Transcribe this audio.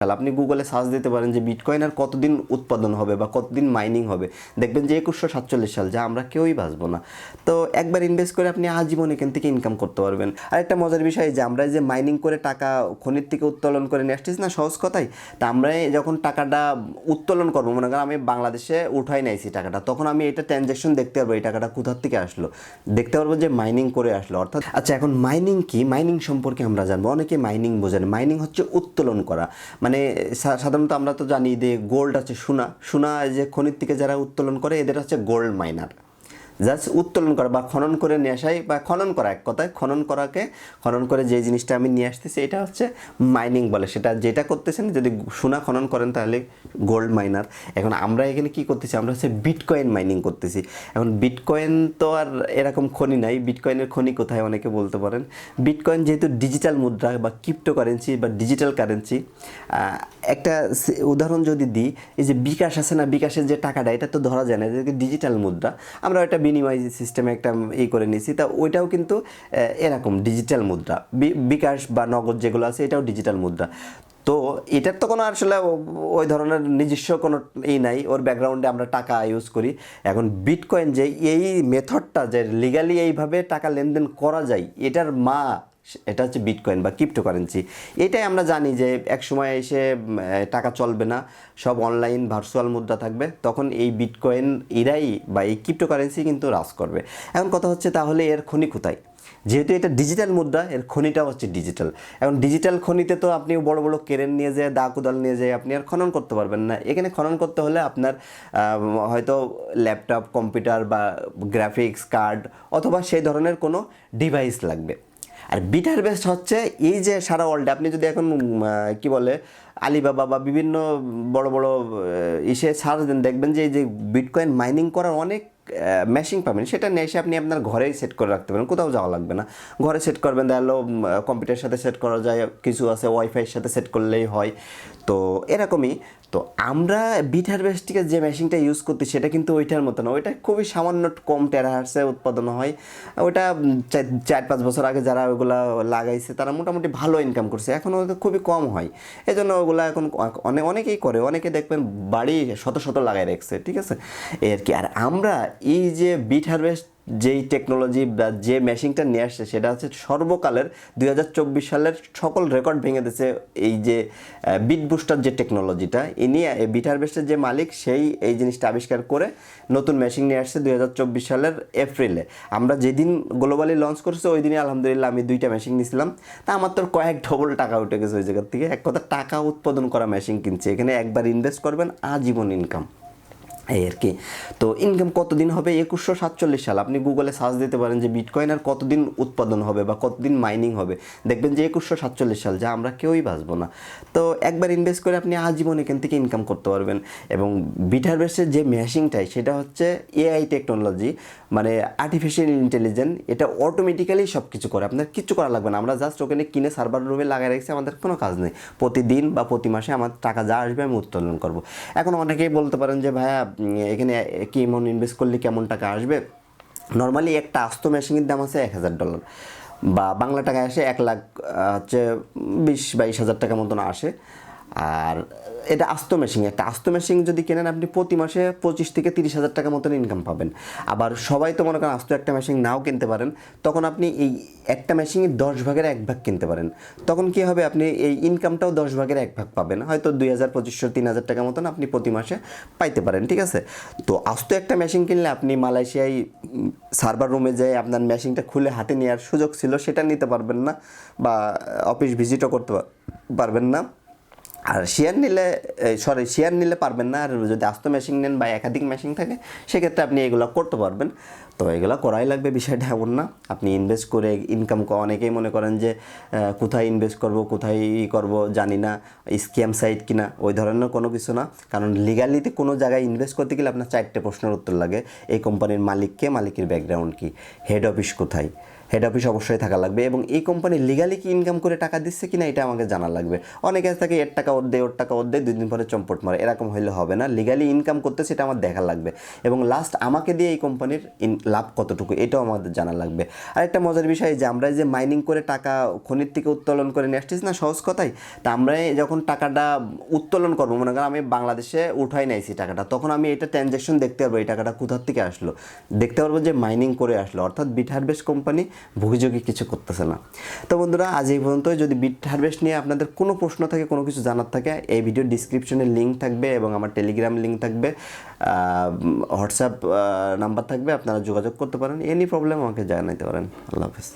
আপনি গুগলে সার্চ দিতে পারেন যে বিটকয়েন আর কতদিন উৎপাদন হবে বা কতদিন মাইনিং হবে, দেখবেন যে 2147 সাল, যা আমরা কেউই বাঁচবো না। তো একবার ইনভেস্ট করে আপনি আজীবন এখান থেকে ইনকাম করতে পারবেন। আর একটা মজার বিষয় যে আমরা যে মাইনিং করে টাকা খনির থেকে উত্তোলন করে নিয়ে আসতেছি না সহজ কথায়, তা আমরা যখন টাকাটা উত্তোলন করবো, মনে করেন আমি বাংলাদেশে উঠাই নাইছি টাকাটা, তখন আমি এটা ট্রানজ্যাকশন দেখতে পারবো এই টাকাটা কোথার থেকে আসলো, দেখতে পারবো যে মাইনিং করে আসলো। অর্থাৎ আচ্ছা, এখন মাইনিং কি, মাইনিং সম্পর্কে আমরা জানবো। অনেকে মাইনিং বোঝেন। মাইনিং হচ্ছে উত্তোলন করা। মানে সাধারণত আমরা তো জানি যে গোল্ড আছে, সোনা যে খনির থেকে যারা উত্তোলন করে এদের হচ্ছে গোল্ড মাইনার। জাস্ট উত্তোলন করা বা খনন করে নিয়ে আসাই, বা খনন করা, এক কথায় খনন করে যে জিনিসটা আমি নিয়ে আসতেছি এটা হচ্ছে মাইনিং বলে। সেটা যেটা করতেছেন, যদি সোনা খনন করেন তাহলে গোল্ড মাইনার। এখন আমরা এখানে কি করতেছি, আমরা হচ্ছে বিটকয়েন মাইনিং করতেছি। এখন বিটকয়েন তো আর এরকম খনি নাই। বিটকয়েনের খনি কোথায় অনেকে বলতে পারেন। বিটকয়েন যেহেতু ডিজিটাল মুদ্রা বা ক্রিপ্টোকারেন্সি বা ডিজিটাল কারেন্সি, একটা উদাহরণ যদি দিই, এই যে বিকাশ আছে না, বিকাশের যে টাকাটা, এটা তো ধরা যায় না, যে ডিজিটাল মুদ্রা। আমরা ওটা বিনিময় সিস্টেমে একটা করে নিয়েছি, তা ওইটাও কিন্তু এরকম ডিজিটাল মুদ্রা। বিকাশ বা নগদ যেগুলো আছে এটাও ডিজিটাল মুদ্রা। তো এটার তো কোনো আসলে ওই ধরনের নিজস্ব কোনো নাই, ওর ব্যাকগ্রাউন্ডে আমরা টাকা ইউজ করি। এখন বিটকয়েন যে এই মেথডটা, যে লিগালি এইভাবে টাকা লেনদেন করা যায়, এটার এটা হচ্ছে বিটকয়েন বা ক্রিপ্টোকারেন্সি। এটাই আমরা জানি যে এক সময় এসে টাকা চলবে না, সব অনলাইন ভার্চুয়াল মুদ্রা থাকবে, তখন এই বিটকয়েন এরাই বা এই ক্রিপ্টোকারেন্সি কিন্তু রাজ করবে। এখন কথা হচ্ছে তাহলে এর খনি কোথায়? যেহেতু এটা ডিজিটাল মুদ্রা, এর খনিটা হচ্ছে ডিজিটাল। এখন ডিজিটাল খনিতে তো আপনি বড় বড় কেরেন নিয়ে যায়, দা কোদাল নিয়ে যায় আপনি আর খনন করতে পারবেন না। এখানে খনন করতে হলে আপনার হয়তো ল্যাপটপ, কম্পিউটার বা গ্রাফিক্স কার্ড অথবা সেই ধরনের কোনো ডিভাইস লাগবে। আর বিট হারভেস্ট হচ্ছে এই যে সারা ওয়ার্ল্ডে আপনি যদি এখন কি বলে আলিবাবা বা বিভিন্ন বড় বড় ইসে সার্চ দেন, দেখবেন যে এই যে বিটকয়েন মাইনিং করার অনেক মেশিন পাবেন। সেটা নিয়ে এসে আপনি আপনার ঘরেই সেট করে রাখতে পারেন, কোথাও যাওয়া লাগবে না। ঘরে সেট করবেন, তাহলে কম্পিউটারের সাথে সেট করা যায়, কিছু আছে ওয়াইফাইয়ের সাথে সেট করলেই হয়। তো এরকমই। তো আমরা বিট হারভেস্টিংয়ের যে মেশিনটা ইউজ করতে, সেটা কিন্তু ওইটার মতো না। ওইটা খুবই সামান্য কম টেরাহার্সে উৎপাদন হয়। ওইটা 4-5 বছর আগে যারা ওগুলো লাগাইছে তারা মোটামুটি ভালো ইনকাম করছে, এখন ওদের খুবই কম হয়। এই জন্য ওগুলো এখন অনেকেই করে, অনেকে দেখবেন বাড়ি শত শত লাগাই রাখছে, ঠিক আছে, এই আর কি। আর আমরা এই যে বিট হারভেস্ট যেই টেকনোলজি বা যে মেশিনটা নিয়ে আসছে, সেটা হচ্ছে সর্বকালের 2024 সালের সকল রেকর্ড ভেঙে দিয়েছে। এই যে বিট বুস্টার যে টেকনোলজিটা, ইনি বিট হারভেস্টের যে মালিক, সেই এই জিনিসটা আবিষ্কার করে নতুন মেশিন নিয়ে আসছে 2024 সালের এপ্রিলে। আমরা যেদিন গ্লোবালি লঞ্চ করছে ওই দিনই আলহামদুলিল্লাহ আমি 2টা মেশিন নিয়েছিলাম। তা আমার তো কয়েক ডবল টাকা উঠে গেছে ওই জায়গার থেকে। এক কথা, টাকা উৎপাদন করা মেশিন কিনছে। এখানে একবার ইনভেস্ট করবেন, আজীবন ইনকাম, এই আর কি। তো ইনকাম কতদিন হবে? 2147 সাল। আপনি গুগলে সার্চ দিতে পারেন যে বিটকয়েন আর কতদিন উৎপাদন হবে বা কতদিন মাইনিং হবে, দেখবেন যে 2147 সাল, যা আমরা কেউই বাঁচবো না। তো একবার ইনভেস্ট করে আপনি আজীবন এখান থেকে ইনকাম করতে পারবেন। এবং বিট হারভেস্টের যে মেশিনটাই, সেটা হচ্ছে এআই টেকনোলজি, মানে আর্টিফিশিয়াল ইন্টেলিজেন্স। এটা অটোমেটিক্যালি সব কিছু করে, আপনার কিচ্ছু করা লাগবে না। আমরা জাস্ট ওখানে কিনে সার্ভার রুমে লাগাই রাখছি, আমাদের কোনো কাজ নেই। প্রতিদিন বা প্রতি মাসে আমার টাকা যা আসবে আমি উত্তোলন করবো। এখন অনেকেই বলতে পারেন যে ভাইয়া এখানে কি এমন ইনভেস্ট করলে কেমন টাকা আসবে? নর্মালি একটা আস্ত মেশিনের দাম আছে $1000, বা বাংলা টাকায় আসে 1 লাখ, হচ্ছে 20-22 হাজার টাকা মতন আসে। আর এটা আস্ত মেশিন। একটা আস্ত মেশিন যদি কেনেন আপনি প্রতি মাসে 25 থেকে 30 হাজার টাকা মতন ইনকাম পাবেন। আবার সবাই তো মনে করেন আস্ত একটা মেশিন নাও কিনতে পারেন, তখন আপনি এই একটা মেশিনের 10 ভাগের 1 ভাগ কিনতে পারেন। তখন কি হবে, আপনি এই ইনকামটাও 10 ভাগের 1 ভাগ পাবেন, হয়তো 2000-2500-3000 টাকা মতন আপনি প্রতি মাসে পাইতে পারেন, ঠিক আছে। তো আস্ত একটা মেশিন কিনলে আপনি মালয়েশিয়ায় সার্ভার রুমে যেয়ে আপনার মেশিনটা খুলে হাতে নেওয়ার সুযোগ ছিল, সেটা নিতে পারবেন না, বা অফিস ভিজিটও করতে পারবেন না। আর শেয়ার নিলে পারবেন না। আর যদি আস্ত মেশিন নেন বা একাধিক মেশিন থাকে, সেক্ষেত্রে আপনি এগুলো করতে পারবেন। তো এগুলো করাই লাগবে, বিষয়টা এমন না। আপনি ইনভেস্ট করে ইনকাম, অনেকেই মনে করেন যে কোথায় ইনভেস্ট করব, কোথায় করব জানি না, স্ক্যাম সাইট কিনা, ওই ধরনের কোনো কিছু না। কারণ লিগালিতে কোনো জায়গায় ইনভেস্ট করতে গেলে আপনার 4টে প্রশ্নের উত্তর লাগে। এই কোম্পানির মালিক কে, মালিকের ব্যাকগ্রাউন্ড কী, হেড অফিস কোথায়, হেড অফিস অবশ্যই থাকা লাগবে এবং এই কোম্পানি লিগালি কি ইনকাম করে টাকা দিচ্ছে কিনা এটা আমাকে জানা লাগবে। অনেকে থাকে এর টাকা ওর দেয়, ওর টাকা ওর দেয়, 2 দিন পরে চম্পট মারে, এরকম হইলে হবে না। লিগালি ইনকাম করতে সেটা আমার দেখা লাগবে এবং লাস্ট আমাকে দিয়ে এই কোম্পানির লাভ কতটুকু এটাও আমাদের জানা লাগবে। আর একটা মজার বিষয় যে আমরা যে মাইনিং করে টাকা খনির থেকে উত্তোলন করে নিয়ে আসতেছি না, সহজ কথাই, তা আমরা যখন টাকাটা উত্তোলন করবো, মনে করেন আমি বাংলাদেশে উঠাই নাইছি টাকাটা, তখন আমি এটা ট্রানজ্যাকশন দেখতে পারবো এই টাকাটা কোথার থেকে আসলো, দেখতে পারবো যে মাইনিং করে আসলো, অর্থাৎ বিট হারভেস্ট কোম্পানি ভুগিযোগী কিছু করতেছে না। তো বন্ধুরা আজ এই পর্যন্তই। যদি বিট হারভেস্ট নিয়ে আপনাদের কোনো প্রশ্ন থাকে, কোনো কিছু জানার থাকে, এই ভিডিও ডিসক্রিপশনে লিঙ্ক থাকবে এবং আমার টেলিগ্রাম লিঙ্ক থাকবে, হোয়াটসঅ্যাপ নাম্বার থাকবে, আপনারা যোগাযোগ করতে পারেন, এনি প্রবলেম আমাকে জানাইতে পারেন। আল্লাহ হাফেজ।